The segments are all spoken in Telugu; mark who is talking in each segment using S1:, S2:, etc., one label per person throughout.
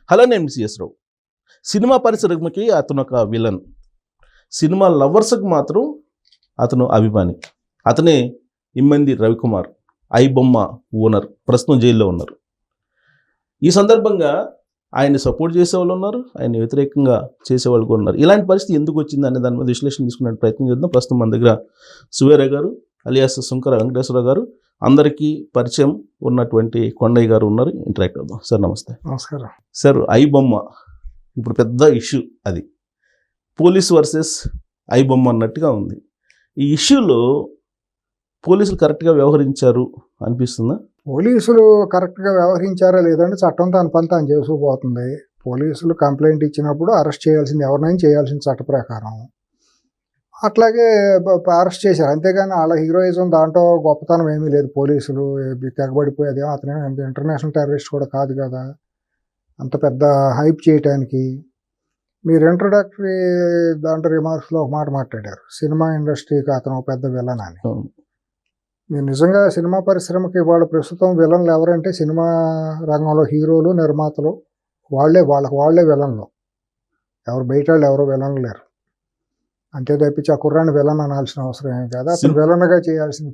S1: హలో, నేను సిఎస్ రావు. సినిమా పరిశ్రమకి అతను ఒక విలన్, సినిమా లవర్స్కి మాత్రం అతను అభిమాని. అతనే ఇమ్మంది రవికుమార్, ఐ బొమ్మ ఓనర్, ప్రస్తుతం జైల్లో ఉన్నారు. ఈ సందర్భంగా ఆయన్ని సపోర్ట్ చేసేవాళ్ళు ఉన్నారు, ఆయన వ్యతిరేకంగా చేసేవాళ్ళు కూడా ఉన్నారు. ఇలాంటి పరిస్థితి ఎందుకు వచ్చింది అనే దాని మీద విశ్లేషణ తీసుకునే ప్రయత్నం చేద్దాం. ప్రస్తుతం మన దగ్గర సువేర గారు అలియాస్ సుంకర వెంకటేశ్వర గారు, అందరికీ పరిచయం ఉన్నటువంటి కొండయ్య గారు ఉన్నారు. ఇంటరాక్ట్ అవుదాం. సార్ నమస్తే.
S2: నమస్కారం
S1: సార్, ఐ బొమ్మ ఇప్పుడు పెద్ద ఇష్యూ, అది పోలీస్ వర్సెస్ ఐ బొమ్మ అన్నట్టుగా ఉంది. ఈ ఇష్యూలో పోలీసులు కరెక్ట్గా వ్యవహరించారు అనిపిస్తుందా?
S2: పోలీసులు కరెక్ట్గా వ్యవహరించారా లేదంటే చట్టం తన పని తాను చేసుకుపోతుంది. పోలీసులు కంప్లైంట్ ఇచ్చినప్పుడు అరెస్ట్ చేయాల్సింది ఎవరినైనా చేయాల్సిన చట్ట ప్రకారం. అట్లాగే అరెస్ట్ చేశారు, అంతేగాని వాళ్ళ హీరోయిజం దాంట్లో గొప్పతనం ఏమీ లేదు. పోలీసులు తెగబడిపోయేదేమో అతనే ఇంటర్నేషనల్ టెర్రరిస్ట్ కూడా కాదు కదా అంత పెద్ద హైప్ చేయటానికి. మీరు ఇంట్రొడక్టరీ దాంట్లో రిమార్క్స్లో ఒక మాట మాట్లాడారు, సినిమా ఇండస్ట్రీకి అతను ఒక పెద్ద విలన్ అని. మీరు నిజంగా సినిమా పరిశ్రమకి ఇవాళ ప్రస్తుతం విలన్లు ఎవరంటే సినిమా రంగంలో హీరోలు, నిర్మాతలు, వాళ్ళే విలన్లు. ఎవరు బయట వాళ్ళు ఎవరు విలన్లు లేరు. అంతే తప్పించి ఆ కుర్రాన్ని విలన్ అనాల్సిన అవసరం ఏమి కాదు. అతను విలన్గా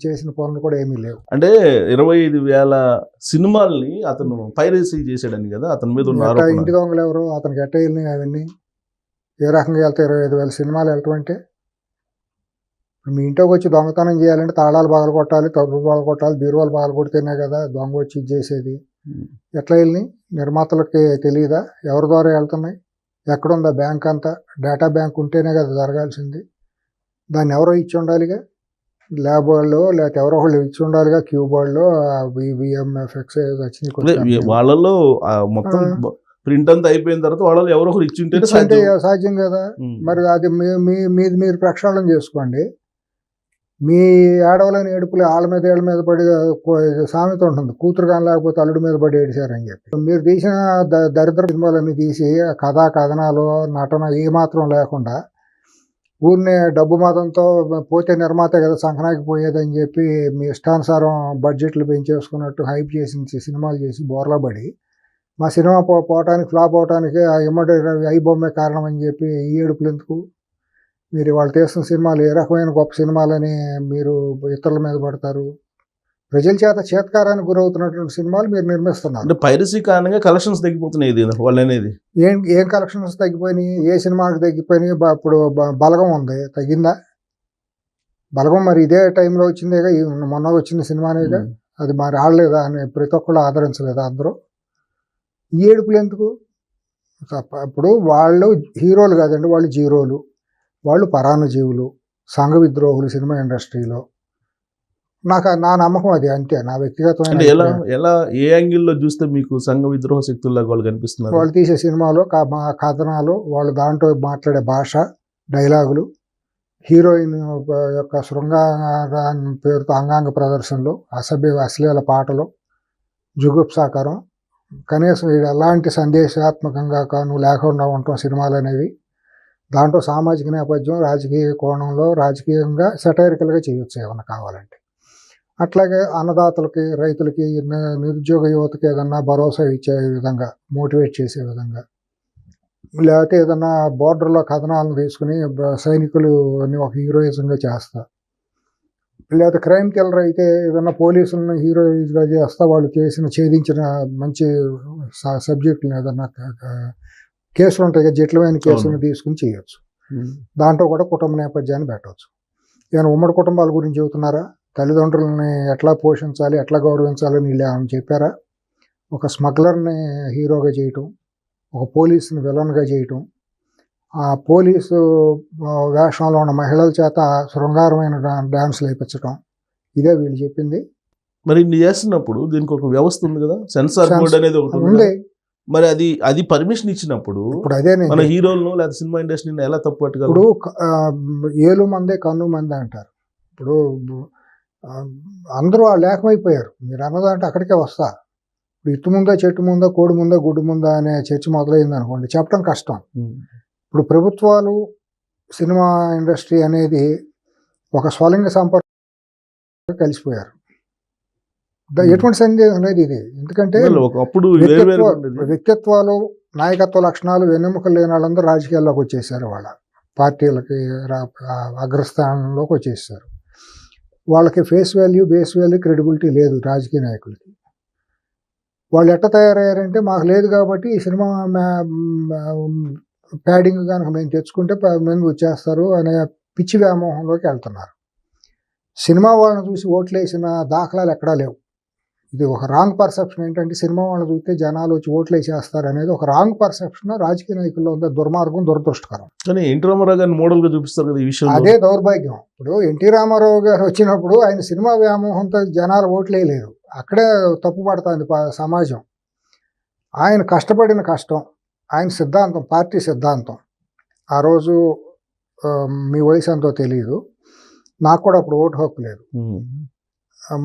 S2: చేసిన పనులు కూడా ఏమీ లేవు.
S1: అంటే 25,000 సినిమాల్ని అతను పైరసీ చేశాడని కదా అతని మీద ఉన్న ఆరోపణ.
S2: ఇంటి దొంగలు ఎవరు, అతనికి ఎట్ట వెళ్ళినాయి అవన్నీ, ఏ రకంగా వెళ్తాయి? 25,000 సినిమాలు వెళ్ళటం అంటే మీ ఇంట్లోకి వచ్చి దొంగతనం చేయాలంటే తాళాలు పగల కొట్టాలి, తలుపులు పగల కొట్టాలి, బీరువాలు పగల కొడితేనే కదా దొంగ వచ్చి ఇది చేసేది. ఎట్లా వెళ్ళినాయి? నిర్మాతలకి తెలియదా ఎవరి ద్వారా వెళ్తున్నాయి? ఎక్కడుందా బ్యాంక్ అంతా? డేటా బ్యాంక్ ఉంటేనే కదా జరగాల్సింది. దాన్ని ఎవరో ఇచ్చి ఉండాలిగా, ల్యాబ్ వాళ్ళు లేకపోతే ఎవరో వాళ్ళు ఇచ్చి ఉండాలిగా. క్యూబ్ వాళ్ళు విఎంఎఫ్ఎక్స్ వచ్చినాయి
S1: వాళ్ళలో మొత్తం ప్రింట్ అంతా అయిపోయిన తర్వాత వాళ్ళలో ఎవరో ఒకరు ఇచ్చి ఉంటే
S2: సాధ్యం కదా. మరి అది మీరు ప్రక్షాళన చేసుకోండి. మీ ఏడవలేని ఏడుపులు వాళ్ళ మీద ఏళ్ళ మీద పడి సామెత ఉంటుంది, కూతురు కానీ లేకపోతే అల్లుడి మీద పడి ఏడిశారని చెప్పి. మీరు తీసిన దరిద్ర సినిమాలన్నీ తీసి కథా కథనాలు నటన ఏమాత్రం లేకుండా ఊరినే డబ్బు మతంతో పోతే నిర్మాతే కదా సంకనాకి పోయేదని చెప్పి మీ ఇష్టానుసారం బడ్జెట్లు పెంచేసుకున్నట్టు హైప్ చేసి సినిమాలు చేసి బోర్లా పడి మా సినిమా పోవటానికి ఫ్లాప్ అవటానికి ఆ ఇమ్మడి ఐ బొమ్మే కారణం అని చెప్పి ఈ ఏడుపులు ఎందుకు? మీరు వాళ్ళు తీస్తున్న సినిమాలు ఏ రకమైన గొప్ప సినిమాలని మీరు ఇతరుల మీద పడతారు? ప్రజల చేత చేతకారానికి గురవుతున్నటువంటి సినిమాలు మీరు నిర్మిస్తున్నారు.
S1: అంటే పైరసీ కారణంగా కలెక్షన్స్ తగ్గిపోతున్నాయి వాళ్ళు అనేది.
S2: ఏం కలెక్షన్స్ తగ్గిపోయినాయి? ఏ సినిమాకి తగ్గిపోయినాయి? ఇప్పుడు బలగం ఉంది, తగ్గిందా? బలగం మరి ఇదే టైంలో వచ్చిందేగా, మొన్న వచ్చిన సినిమానేగా. అది మరి ఆడలేదా అని ప్రతి ఒక్కళ్ళు ఆదరించలేదా అందరూ? ఈ ఏడుపులు ఎందుకు? ఇప్పుడు వాళ్ళు హీరోలు కాదండి, వాళ్ళు జీరోలు, వాళ్ళు పరాన్నజీవులు, సంఘ విద్రోహులు సినిమా ఇండస్ట్రీలో. నా నమ్మకం అది, అంతే. నా వ్యక్తిగతమైన
S1: ఎలా ఏ యాంగిల్లో చూస్తే మీకు సంఘ విద్రోహ శక్తుల్లాగా వాళ్ళు కనిపిస్తున్నారు?
S2: వాళ్ళు తీసే సినిమాలో కథనాలు, వాళ్ళు దాంట్లో మాట్లాడే భాష, డైలాగులు, హీరోయిన్ యొక్క శృంగార పేరుతో అంగాంగ ప్రదర్శనలు, అశ్లీల పాటలు, జుగుప్సాకారం, కనీసం ఎలాంటి సందేశాత్మకంగా కాను లేకుండా ఉండటం సినిమాలు అనేవి. దాంట్లో సామాజిక నేపథ్యం, రాజకీయ కోణంలో రాజకీయంగా సెటైరికల్గా చేయొచ్చు ఏమన్నా కావాలంటే. అట్లాగే అన్నదాతలకి, రైతులకి, నిరుద్యోగ యువతకి ఏదన్నా భరోసా ఇచ్చే విధంగా, మోటివేట్ చేసే విధంగా, లేకపోతే ఏదన్నా బోర్డర్లో కథనాలను తీసుకుని సైనికులు అని ఒక హీరోయిజంగా చేస్తా, లేకపోతే క్రైమ్ కిల్లర్ అయితే ఏదన్నా పోలీసులను హీరోయిజ్గా చేస్తా, వాళ్ళు ఛేదించిన మంచి సబ్జెక్టులను ఏదన్నా కేసులు ఉంటాయి కదా, జటిలమైన కేసులను తీసుకుని చేయొచ్చు. దాంట్లో కూడా కుటుంబ నేపథ్యాన్ని పెట్టవచ్చు. ఏమైనా ఉమ్మడి కుటుంబాల గురించి చెబుతున్నారా? తల్లిదండ్రులని ఎట్లా పోషించాలి, ఎట్లా గౌరవించాలని వీళ్ళు ఏమైనా చెప్పారా? ఒక స్మగ్లర్ని హీరోగా చేయటం, ఒక పోలీసుని విలన్గా చేయటం, ఆ పోలీసు వేషంలో ఉన్న మహిళల చేత శృంగారమైన డ్యాన్సులు వేయించడం, ఇదే వీళ్ళు చెప్పింది.
S1: మరి ఇన్ని చేస్తున్నప్పుడు దీనికి ఒక వ్యవస్థ ఉంది కదా, సెన్సార్ బోర్డ్ అనేది ఒకటి ఉంది. మరి అది పర్మిషన్ ఇచ్చినప్పుడు
S2: అదే
S1: మన హీరోలను లేదా సినిమా ఇండస్ట్రీని ఎలా తప్పు పట్టగలరు?
S2: ఇప్పుడు ఏలు మందే కన్ను మందే అంటారు. ఇప్పుడు అందరూ ఏకమైపోయారు. మీరు అన్నదంటే అక్కడికే వస్తా. ఇప్పుడు ఇటు ముందా చెట్టు ముందా, కోడి ముందా, గుడ్డు ముందా అనే చర్చ మొదలైంది అనుకోండి, చెప్పడం కష్టం. ఇప్పుడు ప్రభుత్వాలు, సినిమా ఇండస్ట్రీ అనేది ఒక స్వలింగ సంపర్కం కలిసిపోయారు. ఎటువంటి సందేహం లేదు ఇది. ఎందుకంటే వ్యక్తిత్వాలు నాయకత్వ లక్షణాలు వెన్నెముకలు లేని వాళ్ళందరూ రాజకీయాల్లోకి వచ్చేసారు. వాళ్ళ పార్టీలకి అగ్రస్థానంలోకి వచ్చేసారు. వాళ్ళకి face value, base value, credibility లేదు రాజకీయ నాయకులకి. వాళ్ళు ఎట్ట తయారయ్యారంటే మాకు లేదు కాబట్టి ఈ సినిమా ప్యాడింగ్ కనుక మేము తెచ్చుకుంటే మేము వచ్చేస్తారు అనే పిచ్చి వ్యామోహంలోకి వెళ్తున్నారు. సినిమా వాళ్ళని చూసి ఓట్లు వేసిన దాఖలాలు ఎక్కడా లేవు. ఇది ఒక రాంగ్ పర్సెప్షన్. ఏంటంటే సినిమా వాళ్ళని చూస్తే జనాలు వచ్చి ఓట్లు వేసేస్తారు అనేది ఒక రాంగ్ పర్సెప్షన్ రాజకీయ నాయకుల్లో ఉంది. దుర్మార్గం, దురదృష్టకరం.
S1: కానీ ఎన్టీ రామారావు గారిని మోడల్గా చూపిస్తారు కదా ఈ విషయం.
S2: అదే దౌర్భాగ్యం. ఇప్పుడు ఎన్టీ రామారావు గారు వచ్చినప్పుడు ఆయన సినిమా వ్యామోహంతో జనాలు ఓట్లు వేయలేరు. అక్కడే తప్పు పడుతుంది సమాజం. ఆయన కష్టపడిన కష్టం, ఆయన సిద్ధాంతం, పార్టీ సిద్ధాంతం. ఆ రోజు మీ వయసు ఎంతో తెలియదు, నాకు కూడా అప్పుడు ఓటు హక్కు లేదు.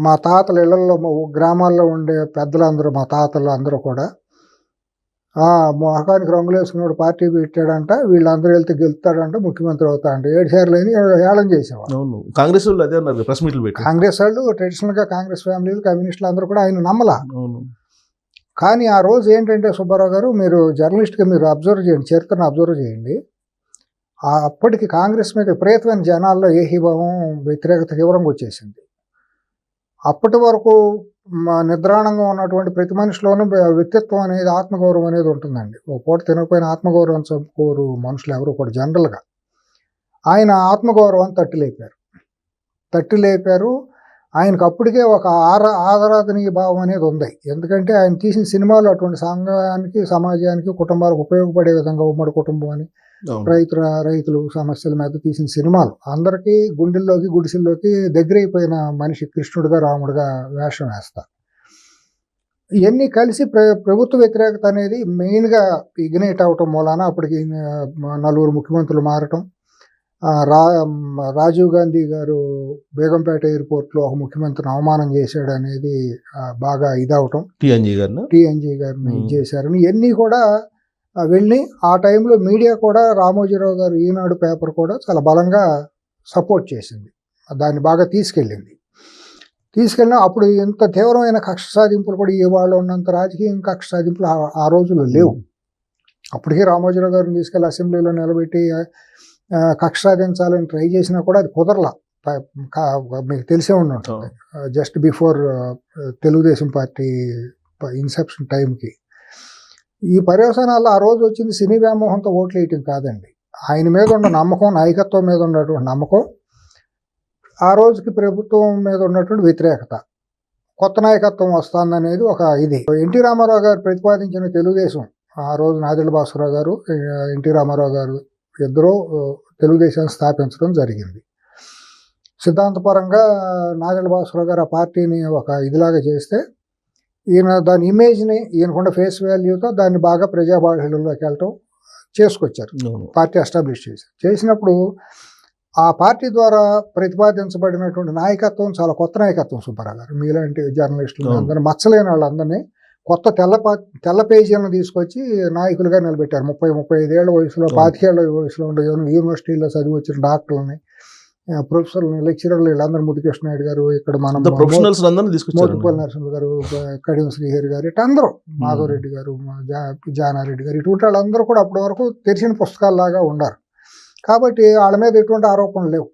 S2: మా తాతల ఇళ్లలో, మా గ్రామాల్లో ఉండే పెద్దలందరూ, మా తాతలు అందరూ కూడా మొహానికి రంగులు వేసుకున్నాడు పార్టీ పెట్టాడంట, వీళ్ళందరూ వెళ్తే గెలుస్తాడంట, ముఖ్యమంత్రి అవుతాడంట. 7 సార్లు అని హేళన చేసేవాళ్ళు.
S1: కాంగ్రెస్ వాళ్ళు అదే అన్నారు, ప్రెస్ మీట్లు పెట్టి.
S2: కాంగ్రెస్ వాళ్ళు ట్రెడిషనల్గా కాంగ్రెస్ ఫ్యామిలీలు, కమ్యూనిస్టులు అందరూ కూడా ఆయన నమ్మలా. కానీ ఆ రోజు ఏంటంటే సుబ్బారావు గారు, మీరు జర్నలిస్ట్గా మీరు అబ్జర్వ్ చేయండి, చరిత్రను అబ్జర్వ్ చేయండి. అప్పటికి కాంగ్రెస్ మీద విపరీతమైన జనాల్లో ఏహీభావం, వ్యతిరేకత తీవ్రంగా వచ్చేసింది. అప్పటి వరకు నిద్రాణంగా ఉన్నటువంటి ప్రతి మనిషిలోనూ వ్యక్తిత్వం అనేది, ఆత్మగౌరవం అనేది ఉంటుందండి. ఒక పూట తినకపోయిన ఆత్మగౌరవం చంపుకోరు మనుషులు ఎవరు కూడా జనరల్గా. ఆయన ఆత్మగౌరవాన్ని తట్టి లేపారు. ఆయనకు అప్పటికే ఒక ఆదరాధనీయ భావం అనేది ఉంది. ఎందుకంటే ఆయన తీసిన సినిమాలు అటువంటి సంఘానికి, సమాజానికి, కుటుంబాలకు ఉపయోగపడే విధంగా, ఉమ్మడి కుటుంబం అని, రైతులు సమస్యల మీద తీసిన సినిమాలు అందరికీ గుండెల్లోకి, గుడిసెల్లోకి దగ్గరైపోయిన మనిషి కృష్ణుడిగా, రాముడిగా వేషం వేస్తారు. ఇవన్నీ కలిసి ప్రభుత్వ వ్యతిరేకత అనేది మెయిన్గా ఇగ్నైట్ అవటం మూలాన అప్పటికి 4 ముఖ్యమంత్రులు మారటం, రాజీవ్ గాంధీ గారు బేగంపేట ఎయిర్పోర్ట్లో ఒక ముఖ్యమంత్రిని అవమానం చేశాడు అనేది బాగా ఇదవటం, టీఎన్జీ గారిని చేశారని ఇవన్నీ కూడా వెళ్ళి ఆ టైంలో మీడియా కూడా, రామోజీరావు గారు ఈనాడు పేపర్ కూడా చాలా బలంగా సపోర్ట్ చేసింది. దాన్ని బాగా తీసుకెళ్ళిన అప్పుడు ఇంత తీవ్రమైన కక్ష సాధింపులు కూడా ఇవాళ ఉన్నంత రాజకీయ కక్ష సాధింపులు ఆ రోజుల్లో లేవు. అప్పటికే రామోజీరావు గారిని తీసుకెళ్ళి అసెంబ్లీలో నిలబెట్టి కక్ష సాధించాలని ట్రై చేసినా కూడా అది కుదరలా. మీకు తెలిసే ఉంటుంది, just before Telugu Desam party Inception టైంకి. ఈ పర్యవసానాల్లో ఆ రోజు వచ్చింది సినీ వ్యామోహంతో ఓట్లు వేయటం కాదండి, ఆయన మీద ఉన్న నమ్మకం, నాయకత్వం మీద ఉన్నటువంటి నమ్మకం, ఆ రోజుకి ప్రభుత్వం మీద ఉన్నటువంటి వ్యతిరేకత, కొత్త నాయకత్వం వస్తుందనేది ఒక ఇది. ఎన్టీ రామారావు గారు ప్రతిపాదించిన తెలుగుదేశం, ఆ రోజు నాదెళ్ల భాస్కరరావు గారు, ఎన్టీ రామారావు గారు ఇద్దరూ తెలుగుదేశాన్ని స్థాపించడం జరిగింది. సిద్ధాంతపరంగా నాదెళ్ల భాస్కరరావు గారు ఆ పార్టీని ఒక ఇదిలాగా చేస్తే, ఈయన దాని ఇమేజ్ని, ఈయనకున్న ఫేస్ వాల్యూతో దాన్ని బాగా ప్రజాబాహుళ్యంలోకి వెళ్ళటం చేసుకొచ్చారు. పార్టీ ఎస్టాబ్లిష్ చేసినప్పుడు ఆ పార్టీ ద్వారా ప్రతిపాదించబడినటువంటి నాయకత్వం చాలా కొత్త నాయకత్వం. సుబ్బారావు గారు మీలాంటి జర్నలిస్టులు అందరూ, మచ్చలేని వాళ్ళందరినీ కొత్త తెల్ల పేజీలను తీసుకొచ్చి నాయకులుగా నిలబెట్టారు. 30-35 ఏళ్ల వయసులో, 25 ఏళ్ల వయసులో ఉండే యూనివర్సిటీలో చదివి వచ్చిన డాక్టర్లని, ప్రొఫెసర్లని, లెక్చరర్లు, వీళ్ళందరూ, ముద్దుకృష్ణ నాయుడు గారు, ఇక్కడ మనం మోటుపల్లి నరసింహ గారు, కడియం శ్రీహరి గారు, ఇట్లా అందరూ, మాధవరెడ్డి గారు, జానారెడ్డి గారు, ఇటువంటి వాళ్ళందరూ కూడా అప్పటి వరకు తెరిచిన పుస్తకాల్లాగా ఉన్నారు. కాబట్టి వాళ్ళ మీద ఎటువంటి ఆరోపణలు లేవు.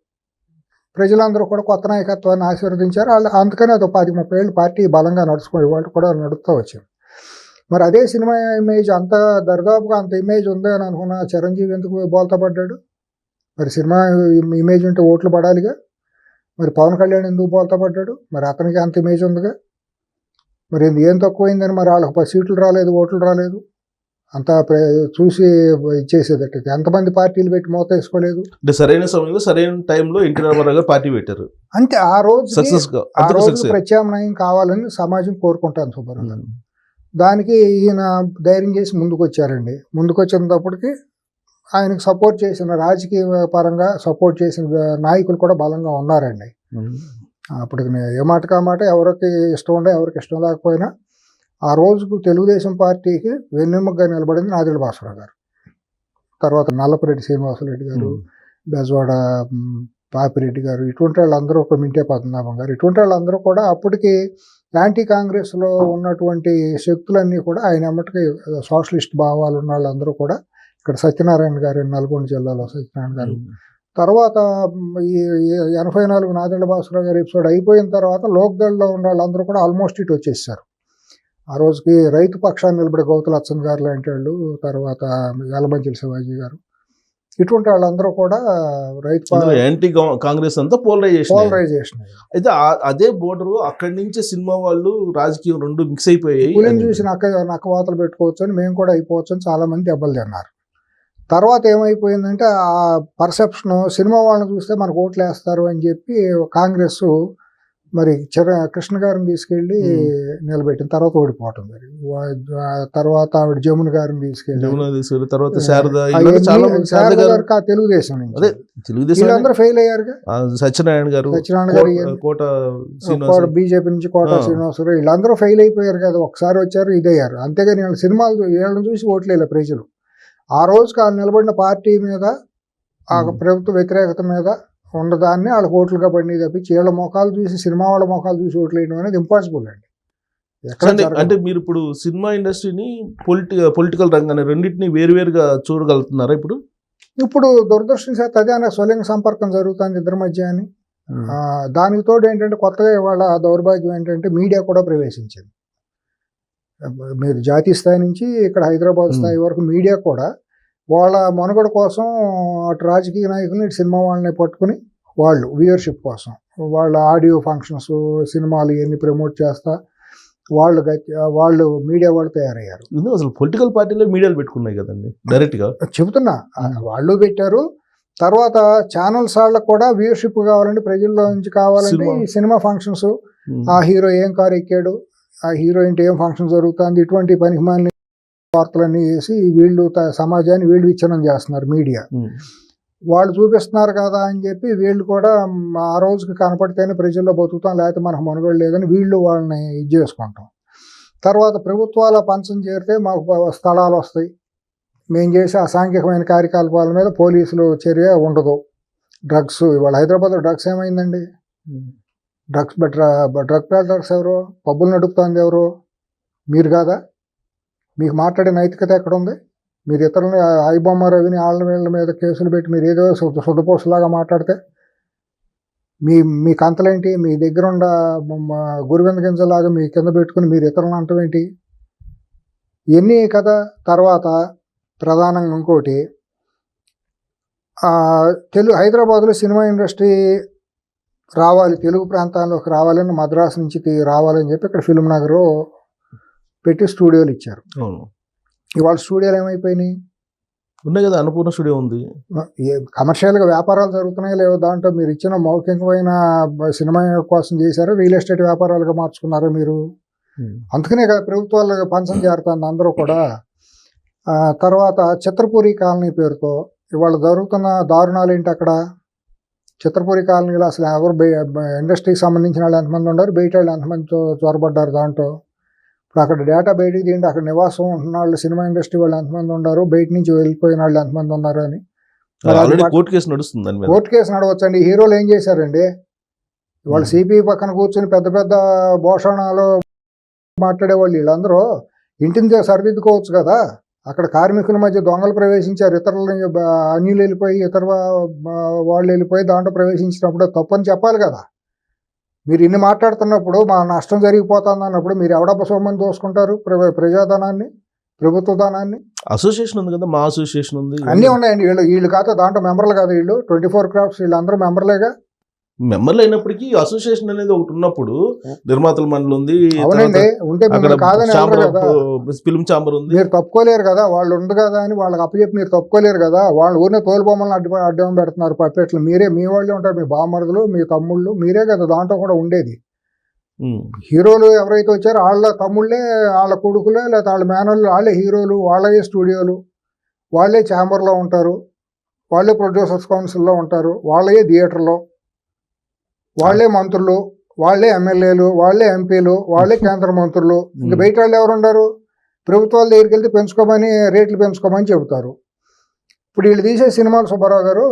S2: ప్రజలందరూ కూడా కొత్త నాయకత్వాన్ని ఆశీర్వదించారు. అందుకని అది 10-30 ఏళ్ళు పార్టీ బలంగా నడుచుకుని ఇవాళ కూడా నడుస్తూ వచ్చింది. మరి అదే సినిమా ఇమేజ్ అంత దరిదాపుగా అంత ఇమేజ్ ఉంది అని అనుకున్న చిరంజీవి ఎందుకు బోల్తా పడ్డాడు? మరి సినిమా ఇమేజ్ ఉంటే ఓట్లు పడాలిగా. మరి పవన్ కళ్యాణ్ ఎందుకు బోల్తా పడ్డాడు? మరి అతనికి అంత ఇమేజ్ ఉందిగా. మరి ఏం తక్కువైందని మరి వాళ్ళకి 10 సీట్లు రాలేదు, ఓట్లు రాలేదు. అంతా చూసి ఇచ్చేసేదట్టు ఎంతమంది పార్టీలు పెట్టి మోత వేసుకోలేదు.
S1: సరైన సమయంలో, సరైన టైంలో ఎన్టీ రామారావు గారు పార్టీ పెట్టారు.
S2: అంతే. ఆ రోజు ప్రత్యామ్నాయం కావాలని సమాజం కోరుకుంటాను సుబ్బారావు గారు. దానికి ఈయన ధైర్యం చేసి ముందుకు వచ్చారండి. ముందుకు వచ్చినప్పటికీ ఆయనకు సపోర్ట్ చేసిన, రాజకీయ పరంగా సపోర్ట్ చేసిన నాయకులు కూడా బలంగా ఉన్నారండి. అప్పటికి ఏ మాట కామాట, ఎవరికి ఇష్టం ఉండే, ఎవరికి ఇష్టం లేకపోయినా ఆ రోజుకు తెలుగుదేశం పార్టీకి వెన్నెముకగా నిలబడింది నాదెళ్ల భాస్కరరావు గారు. తర్వాత నల్లపురెడ్డి శ్రీనివాసరెడ్డి గారు, బెజవాడ పాపిరెడ్డి గారు, ఇటువంటి వాళ్ళందరూ, ఒక మింటే పద్మనాభం గారు, ఇటువంటి వాళ్ళందరూ కూడా అప్పటికి యాంటీ కాంగ్రెస్లో ఉన్నటువంటి శక్తులన్నీ కూడా ఆయన ఎమ్మటికి సోషలిస్ట్ భావాలు ఉన్న వాళ్ళందరూ కూడా ఇక్కడ సత్యనారాయణ గారు, నల్గొండ జిల్లాలో సత్యనారాయణ గారు, తర్వాత ఈ 84 నాదెండ్ల భాస్కరరావు గారి ఎపిసోడ్ అయిపోయిన తర్వాత లోక్దళ్లో ఉన్న వాళ్ళందరూ కూడా ఆల్మోస్ట్ ఇటు వచ్చేసారు. ఆ రోజుకి రైతు పక్షాన్ని నిలబడే గౌతు లచ్చన్ గారు లాంటి వాళ్ళు, తర్వాత యలమంచిలి శివాజీ గారు, ఇటువంటి వాళ్ళందరూ కూడా రైతు
S1: యాంటీ కాంగ్రెస్ అంతా
S2: పోలరైజేషన్.
S1: అయితే అదే బోర్డర్ అక్కడి నుంచి సినిమా వాళ్ళు రాజకీయం రెండు మిక్స్ అయిపోయాయి.
S2: పులిని చూసి నక్కవాతలు పెట్టుకోవచ్చు అని మేము కూడా అయిపోవచ్చు అని చాలా మంది దెబ్బలు తిన్నారు. తర్వాత ఏమైపోయిందంటే ఆ పర్సెప్షన్ సినిమా వాళ్ళని చూస్తే మనకు ఓట్లు వేస్తారు అని చెప్పి కాంగ్రెస్ మరి కృష్ణ గారిని తీసుకెళ్లి నిలబెట్టిన తర్వాత ఓడిపోవటం జరిగింది. తర్వాత ఆవిడ జమున గారిని తీసుకెళ్లి
S1: తర్వాత
S2: తెలుగుదేశం నుంచి వీళ్ళందరూ ఫెయిల్ అయ్యారుగా.
S1: సత్యనారాయణ గారు
S2: బీజేపీ నుంచి కోట శ్రీనివాసరావు వీళ్ళందరూ ఫెయిల్ అయిపోయారు కదా. ఒకసారి వచ్చారు ఇదయ్యారు, అంతేగాని వీళ్ళ సినిమాలు వీళ్ళని చూసి ఓట్లేలే ప్రజలు. ఆ రోజుకి ఆ నిలబడిన పార్టీ మీద, ఆ ప్రభుత్వ వ్యతిరేకత మీద ఉండదాన్ని వాళ్ళకి ఓట్లుగా పడినవి తప్పించి వీళ్ళ మొఖాలు చూసి, సినిమా వాళ్ళ మొఖాలు చూసి ఓట్లు వేయడం అనేది ఇంపాసిబుల్ అండి.
S1: అంటే మీరు ఇప్పుడు సినిమా ఇండస్ట్రీని పొలిటికల్ రంగాన్ని రెండింటినీ వేరువేరుగా చూడగలుగుతున్నారా?
S2: ఇప్పుడు దురదృష్టవశాత్తు అదే అనే స్వలింగ సంపర్కం జరుగుతుంది ఇద్దరి మధ్య అని. దానికి తోడు ఏంటంటే కొత్తగా ఇవాళ దౌర్భాగ్యం ఏంటంటే మీడియా కూడా ప్రవేశించింది. మీరు జాతీయ స్థాయి నుంచి ఇక్కడ హైదరాబాద్ స్థాయి వరకు మీడియా కూడా వాళ్ళ మనుగడ కోసం అటు రాజకీయ నాయకులు, ఇటు సినిమా వాళ్ళని పట్టుకుని వాళ్ళు వ్యూయర్షిప్ కోసం వాళ్ళ ఆడియో ఫంక్షన్స్, సినిమాలు ఇవన్నీ ప్రమోట్ చేస్తా వాళ్ళు మీడియా వాళ్ళు తయారయ్యారు.
S1: అసలు పొలిటికల్ పార్టీలో మీడియాలు పెట్టుకున్నాయి కదండి డైరెక్ట్గా
S2: చెబుతున్నా. వాళ్ళు పెట్టారు. తర్వాత ఛానల్స్ వాళ్ళకు కూడా వ్యూయర్షిప్ కావాలండి, ప్రజల్లో నుంచి కావాలంటే ఈ సినిమా ఫంక్షన్స్, ఆ హీరో ఏం కారు ఎక్కాడు, ఆ హీరోయిన్ ఏం ఫంక్షన్ జరుగుతుంది, ఇటువంటి పనికిమాలిన వార్తలన్నీ వేసి వీళ్ళు సమాజాన్ని వీళ్ళు విచ్ఛిన్నం చేస్తున్నారు మీడియా. వాళ్ళు చూపిస్తున్నారు కదా అని చెప్పి వీళ్ళు కూడా ఆ రోజుకి కనపడితేనే ప్రజల్లో బతుకుతాం, లేకపోతే మనకు మనుగడ లేదని వీళ్ళు వాళ్ళని ఇది చేసుకుంటాం. తర్వాత ప్రభుత్వాల పంచం చేరితే మాకు స్థలాలు వస్తాయి, మేము చేసే అసాంఘికమైన కార్యకలాపాల మీద పోలీసులు చర్య ఉండదు. డ్రగ్స్, ఇవాళ హైదరాబాద్లో డ్రగ్స్ ఏమైందండి? డ్రగ్ పెడలర్స్ ఎవరు? పబ్బులు నడుపుతుంది ఎవరు? మీరు కాదా? మీకు మాట్లాడే నైతికత ఎక్కడ ఉంది? మీరు ఇతరులని ఐబొమ్మ రవిని వీళ్ళ మీద కేసులు పెట్టి మీరు ఏదో సుద్దపోసలాగా మాట్లాడితే మీ కంతలేంటి? మీ దగ్గర ఉన్న గురువింద గింజలాగా మీ కింద పెట్టుకుని మీరు ఇతరులను అంటమేంటి? ఇవన్నీ కదా. తర్వాత ప్రధానంగా ఇంకోటి, హైదరాబాద్లో సినిమా ఇండస్ట్రీ రావాలి, తెలుగు ప్రాంతాల్లోకి రావాలని, మద్రాసు నుంచి రావాలని చెప్పి ఇక్కడ ఫిల్మ్ నగర్ పెట్టి స్టూడియోలు ఇచ్చారు. ఇవాళ స్టూడియోలు ఏమైపోయినాయి?
S1: ఉన్నాయి కదా, అన్నపూర్ణ స్టూడియో ఉంది.
S2: కమర్షియల్గా వ్యాపారాలు జరుగుతున్నాయి లేవో, దాంట్లో మీరు ఇచ్చిన మౌఖికమైన సినిమా కోసం చేశారు, రియల్ ఎస్టేట్ వ్యాపారాలుగా మార్చుకున్నారు మీరు. అందుకనే కదా ప్రభుత్వాలు పంచం చేరుతుంది అందరూ కూడా. తర్వాత చిత్రపూరి కాలనీ పేరుతో ఇవాళ జరుగుతున్న దారుణాలు ఏంటి అక్కడ? చిత్రపూరి కాలనీలో అసలు ఎవరు ఇండస్ట్రీకి సంబంధించిన వాళ్ళు ఎంతమంది ఉన్నారు, బయట వాళ్ళు ఎంతమంది చొరబడ్డారు దాంట్లో? ఇప్పుడు అక్కడ డేటా బయటికి తీయండి, అక్కడ నివాసం ఉంటున్న వాళ్ళు సినిమా ఇండస్ట్రీ వాళ్ళు ఎంతమంది ఉన్నారు, బయట నుంచి వెళ్ళిపోయిన వాళ్ళు ఎంతమంది ఉన్నారు అని.
S1: కోర్టు కేసు నడుస్తుంది.
S2: కోర్టు కేసు నడవచ్చండి. హీరోలు ఏం చేశారండి? వాళ్ళు సిపిఐ పక్కన కూర్చొని పెద్ద పెద్ద భూషణాలు మాట్లాడేవాళ్ళు వీళ్ళందరూ ఇంటిని సరిదిద్దుకోవచ్చు కదా. అక్కడ కార్మికుల మధ్య దొంగలు ప్రవేశించారు, ఇతరులని అన్యులు వెళ్ళిపోయి ఇతర వాళ్ళు వెళ్ళిపోయి దాంట్లో ప్రవేశించినప్పుడు తప్పని చెప్పాలి కదా. మీరు ఇన్ని మాట్లాడుతున్నప్పుడు మా నష్టం జరిగిపోతుంది అన్నప్పుడు మీరు ఎవడబ్బ సొమ్మని దోసుకుంటారు? ప్రజాధనాన్ని, ప్రభుత్వ ధనాన్ని.
S1: అసోసియేషన్ ఉంది కదా, మా అసోసియేషన్ ఉంది,
S2: అన్నీ ఉన్నాయండి. వీళ్ళు కాదు దాంట్లో మెంబర్లు కాదు, వీళ్ళు 24 క్రాఫ్ట్స్ వీళ్ళందరూ మెంబర్లేగా.
S1: మెంబర్లు అయినప్పటికీ అసోసియేషన్ అనేది ఒకటి ఉన్నప్పుడు నిర్మాతల మండలి ఉంది,
S2: ఉంటే
S1: ఫిల్మ్ ఛాంబర్ ఉంది,
S2: మీరు తప్పుకోలేరు కదా. వాళ్ళు ఉంది కదా అని వాళ్ళకి అప్పచెప్పి మీరు తప్పుకోలేరు కదా. వాళ్ళు ఊరినే తోలుబొమ్మలను అడ్డం పెడుతున్నారు పప్పెట్లు. మీరే, మీ వాళ్ళే ఉంటారు, మీ బామ్మరుదులు, మీ తమ్ముళ్ళు, మీరే కదా దాంట్లో కూడా ఉండేది. హీరోలు ఎవరైతే వచ్చారో వాళ్ళ తమ్ముళ్ళే, వాళ్ళ కొడుకులే, లేకపోతే వాళ్ళ మేనళ్ళు, వాళ్ళే హీరోలు, వాళ్ళే స్టూడియోలు, వాళ్ళే ఛాంబర్లో ఉంటారు, వాళ్ళే ప్రొడ్యూసర్స్ కౌన్సిల్లో ఉంటారు, వాళ్ళే థియేటర్లో, వాళ్లే మంత్రులు, వాళ్లే ఎమ్మెల్యేలు, వాళ్లే ఎంపీలు, వాళ్లే కేంద్ర మంత్రులు. ఇంకా బయట వాళ్ళు ఎవరు ఉండరు? ప్రభుత్వాల దగ్గరికి వెళ్తే పెంచుకోమని, రేట్లు పెంచుకోమని చెబుతారు. ఇప్పుడు వీళ్ళు తీసే సినిమాలు సుబ్బారావు గారు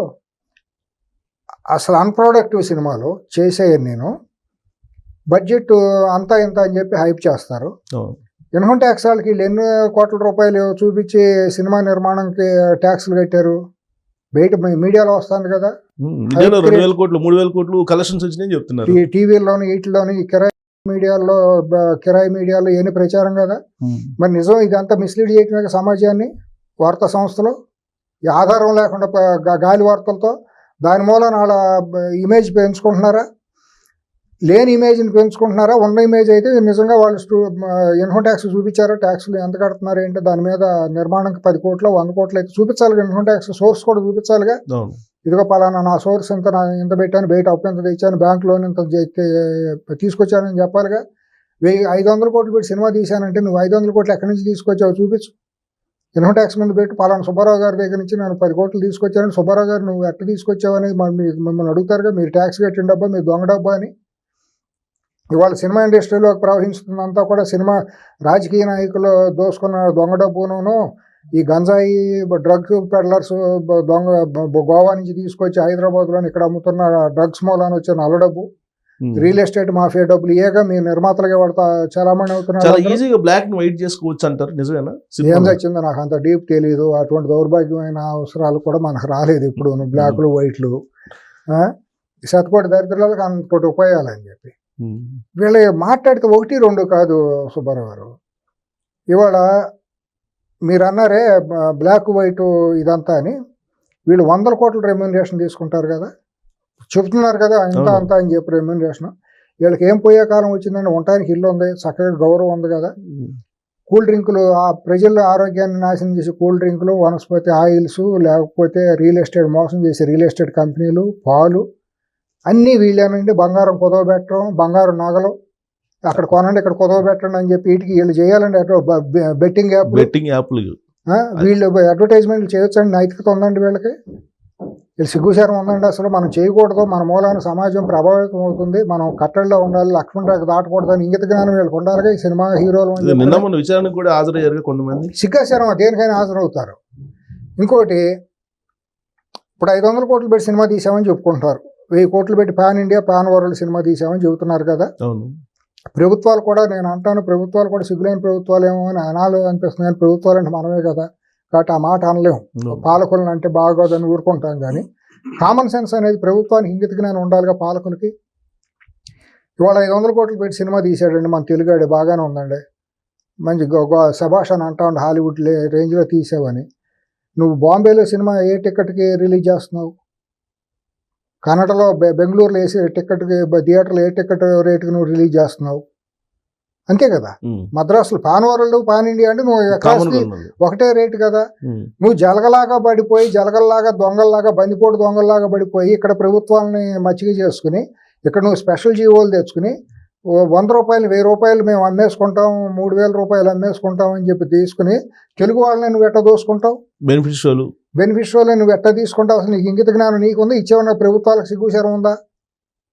S2: అసలు అన్ప్రొడక్టివ్ సినిమాలు చేసేయను నేను. బడ్జెట్ అంతా ఇంత అని చెప్పి హైప్ చేస్తారు.
S1: అవును.
S2: ఇన్కమ్ ట్యాక్స్ వాళ్ళకి వీళ్ళు ఎన్ని కోట్ల రూపాయలు చూపించి సినిమా నిర్మాణంకి ట్యాక్స్లు కట్టారు. బయట మీడియాలో వస్తుంది కదా,
S1: నిజంగా 2,000 కోట్లు 3,000 కోట్లు కలెక్షన్స్ వచ్చినాయని చెప్తున్నారు.
S2: టీవీల్లోని వీటిలోని కిరాయి మీడియాలో ఏమి ప్రచారం కదా. మరి నిజం ఇదంతా మిస్లీడ్ చేయటమే కదా సమాజాన్ని. వార్తా సంస్థలు ఈ ఆధారం లేకుండా గాలి వార్తలతో దాని మూలన వాళ్ళ ఇమేజ్ పెంచుకుంటున్నారా, లేని ఇమేజ్ని పెంచుకుంటున్నారా? ఉన్న ఇమేజ్ అయితే నిజంగా వాళ్ళు ఇన్కమ్ ట్యాక్స్ చూపించారా, ట్యాక్స్లు ఎంత కడుతున్నారు ఏంటో దాని మీద నిర్మాణంకి 10 కోట్లు 100 కోట్లు అయితే చూపించాలి. ఇన్కమ్ ట్యాక్స్ సోర్స్ కూడా చూపించాలిగా. ఇదిగో పలానా నా సోర్స్ ఇంత పెట్టాను, బయట అప్పు ఎంత తెచ్చాను, బ్యాంక్ లోన్ ఇంత తీసుకొచ్చానని చెప్పాలిగా. 500 కోట్లు పెట్టి సినిమా తీశానంటే నువ్వు 500 కోట్లు ఎక్కడి నుంచి తీసుకొచ్చావు చూపించు. ఇన్కమ్ ట్యాక్స్ ముందు పెట్టి పలానా సుబ్బారావు గారి దగ్గర నుంచి నేను 10 కోట్లు తీసుకొచ్చానని, సుబ్బారావు గారు నువ్వు ఎట్లా తీసుకొచ్చావు అనేది మిమ్మల్ని అడుగుతారుగా. మీరు ట్యాక్స్ కట్టిన డబ్బా మీరు దొంగ డబ్బా అని. ఇవాళ సినిమా ఇండస్ట్రీలోకి ప్రవహిస్తుందంతా కూడా సినిమా రాజకీయ నాయకులు దోసుకున్న దొంగ డబ్బును, ఈ గంజాయి డ్రగ్ పెడ్లర్స్ దొంగ గోవా నుంచి తీసుకొచ్చి హైదరాబాద్లో ఇక్కడ అమ్ముతున్న డ్రగ్స్ మూలాన్ని వచ్చే నల్ల డబ్బు, రియల్ ఎస్టేట్ మాఫియా డబ్బులు ఏగా మీ నిర్మాతలుగా వాడుతా చాలా మంది అవుతున్నారు.
S1: ఈజీగా బ్లాక్ వైట్ చేసుకోవచ్చు అంటారు, నిజమేనా?
S2: ఏం వచ్చిందో నాకు అంత డీప్ తెలియదు. అటువంటి దౌర్భాగ్యమైన అవసరాలు కూడా మనకు రాలేదు ఇప్పుడు. బ్లాక్లు వైట్లు శతకోటి దరిద్రాలకు అంతకోటి ఉపయోగాలని చెప్పి వీళ్ళు మాట్లాడితే 1 2 కాదు సుబ్బారావు గారు. ఇవాళ మీరు అన్నారే బ్లాక్ వైట్ ఇదంతా అని, వీళ్ళు 100 కోట్ల రెమ్యూనరేషన్ తీసుకుంటారు కదా, చెప్తున్నారు కదా ఇంత అంతా అని చెప్పి రెమ్యూనరేషన్. వీళ్ళకి ఏం పోయే కాలం వచ్చిందంటే ఉండటానికి ఇల్లు ఉంది, చక్కగా గౌరవం ఉంది కదా. కూల్ డ్రింకులు ప్రజల ఆరోగ్యాన్ని నాశనం చేసే కూల్ డ్రింకులు, వనస్పతి ఆయిల్స్, లేకపోతే రియల్ ఎస్టేట్ మోసం చేసే రియల్ ఎస్టేట్ కంపెనీలు, పాలు అన్నీ వీళ్ళేనండి. బంగారం కుదవబెట్టడం, బంగారం నగలు అక్కడ కొనండి ఇక్కడ కుదవబెట్టండి అని చెప్పి వీటికి వీళ్ళు చేయాలండి. అటు బెట్టింగ్ యాప్లు వీళ్ళు అడ్వర్టైజ్మెంట్లు చేయొచ్చండి. నైతికత ఉందండి వీళ్ళకి? వీళ్ళు సిగ్గుశారం ఉందండి అసలు? మనం చేయకూడదు, మన మూలాన సమాజం ప్రభావితం అవుతుంది, మనం కట్టడిలో ఉండాలి, లక్ష్మణ్ రేఖ దాటకూడదని ఇంగిత జ్ఞానం వీళ్ళకి ఉండాలిగా. ఈ సినిమా హీరోలు
S1: విచారణకు కూడా హాజరయ్యారు కొంతమంది.
S2: సిగ్గుశారం దేనికైనా హాజరవుతారు. ఇంకోటి, ఇప్పుడు 500 కోట్లు పెట్టి సినిమా తీసామని చెప్పుకుంటారు, 1000 కోట్లు పెట్టి pan India pan world cinema తీసామని చెబుతున్నారు కదా. ప్రభుత్వాలు కూడా, నేను అంటాను ప్రభుత్వాలు కూడా సిగ్గులేని ప్రభుత్వాలు ఏమో అని అనాలు అనిపిస్తుంది, కానీ ప్రభుత్వాలు అంటే మనమే కదా, కాబట్టి ఆ మాట అనలేము. పాలకులను అంటే బాగోదని ఊరుకుంటాం, కానీ కామన్ సెన్స్ అనేది ప్రభుత్వానికి ఇంగిత జ్ఞానం ఉండాలిగా పాలకులకి. ఇవాళ 500 కోట్లు పెట్టి సినిమా తీసాడండి మన తెలుగాడు, బాగానే ఉందండి, మంచి శభాష్ అని అంటా ఉండి హాలీవుడ్ రేంజ్లో తీసావని. నువ్వు బాంబేలో సినిమా ఏ టికెట్కి రిలీజ్ చేస్తున్నావు? కన్నడలో బెంగళూరులో వేసే టికెట్కి థియేటర్లో ఏ టికెట్ రేటుకి నువ్వు రిలీజ్ చేస్తున్నావు? అంతే కదా. మద్రాసులో పాన్ వరల్డ్ పాన్ ఇండియా అంటే నువ్వు ఎక్కడికి ఒకటే రేటు కదా. నువ్వు జలగలాగా పడిపోయి, జలగల్లాగా దొంగల్లాగా బందిపోటు దొంగల్లాగా పడిపోయి ఇక్కడ ప్రభుత్వాలని మచ్చిక చేసుకుని, ఇక్కడ నువ్వు స్పెషల్ జీవోలు తెచ్చుకుని 100 రూపాయలు 1000 రూపాయలు మేము అమ్మేసుకుంటాం, 3000 రూపాయలు అమ్మేసుకుంటాం అని చెప్పి తీసుకుని తెలుగు వాళ్ళని నువ్వు ఎట్లా దోసుకుంటావు? బెనిఫిషియల్ నువ్వు ఎట్లా తీసుకుంటావు? అసలు నీకు ఇంగిత జ్ఞానం నీకుంది? ఇచ్చేవన్న ప్రభుత్వాలకు సిగ్గుశారం ఉందా?